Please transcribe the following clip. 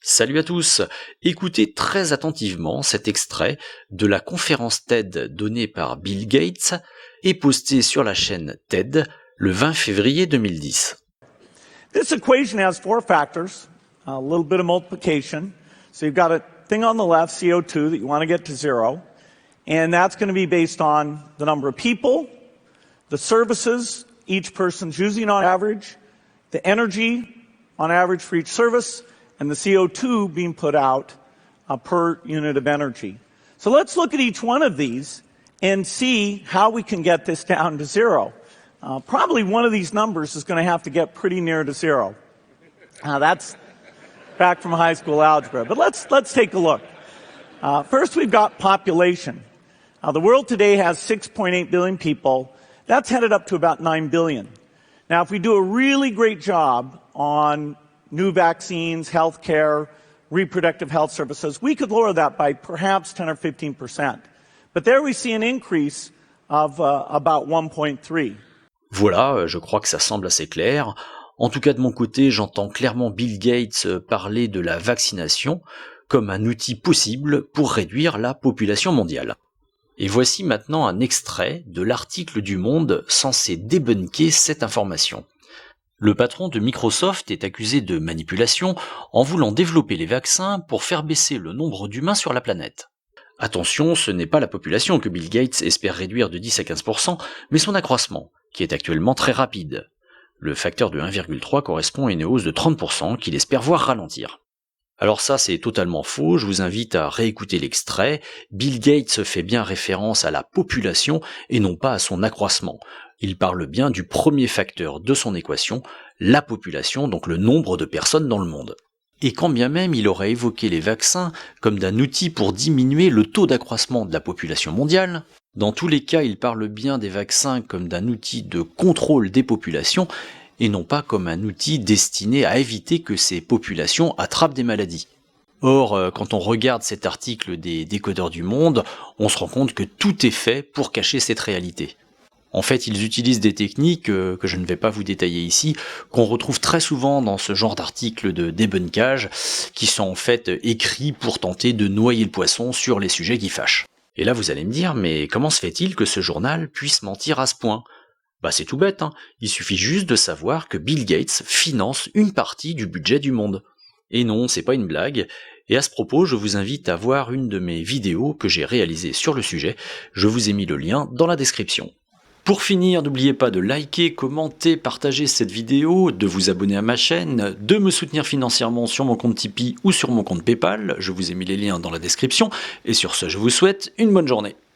Salut à tous! Écoutez très attentivement cet extrait de la conférence TED donnée par Bill Gates et postée sur la chaîne TED le 20 février 2010. This equation has four factors, a little bit of multiplication. So you've got a thing on the left, CO2, that you want to get to zero. And that's going to be based on the number of people, the services each person's using on average, the energy on average for each service, and the CO2 being put out per unit of energy. So let's look at each one of these and see how we can get this down to zero. Probably one of these numbers is going to have to get pretty near to zero. That's back from high school algebra. But let's take a look. First, we've got population. The world today has 6.8 billion people. That's headed up to about 9 billion. Now, if we do a really great job on new vaccines, healthcare, reproductive health services, we could lower that by perhaps 10 or 15%. But there we see an increase of about 1.3. Voilà, je crois que ça semble assez clair. En tout cas de mon côté, j'entends clairement Bill Gates parler de la vaccination comme un outil possible pour réduire la population mondiale. Et voici maintenant un extrait de l'article du Monde censé débunker cette information. Le patron de Microsoft est accusé de manipulation en voulant développer les vaccins pour faire baisser le nombre d'humains sur la planète. Attention, ce n'est pas la population que Bill Gates espère réduire de 10 à 15%, mais son accroissement, qui est actuellement très rapide. Le facteur de 1,3 correspond à une hausse de 30% qu'il espère voir ralentir. Alors ça, c'est totalement faux, je vous invite à réécouter l'extrait. Bill Gates fait bien référence à la population et non pas à son accroissement. Il parle bien du premier facteur de son équation, la population, donc le nombre de personnes dans le monde. Et quand bien même il aurait évoqué les vaccins comme d'un outil pour diminuer le taux d'accroissement de la population mondiale, dans tous les cas il parle bien des vaccins comme d'un outil de contrôle des populations et non pas comme un outil destiné à éviter que ces populations attrapent des maladies. Or, quand on regarde cet article des décodeurs du monde, on se rend compte que tout est fait pour cacher cette réalité. En fait, ils utilisent des techniques que je ne vais pas vous détailler ici, qu'on retrouve très souvent dans ce genre d'articles de débunkage, qui sont en fait écrits pour tenter de noyer le poisson sur les sujets qui fâchent. Et là vous allez me dire, mais comment se fait-il que ce journal puisse mentir à ce point ? Bah c'est tout bête, hein. Il suffit juste de savoir que Bill Gates finance une partie du budget du monde. Et non, c'est pas une blague, et à ce propos, je vous invite à voir une de mes vidéos que j'ai réalisées sur le sujet, je vous ai mis le lien dans la description. Pour finir, n'oubliez pas de liker, commenter, partager cette vidéo, de vous abonner à ma chaîne, de me soutenir financièrement sur mon compte Tipeee ou sur mon compte Paypal, je vous ai mis les liens dans la description, et sur ce, je vous souhaite une bonne journée.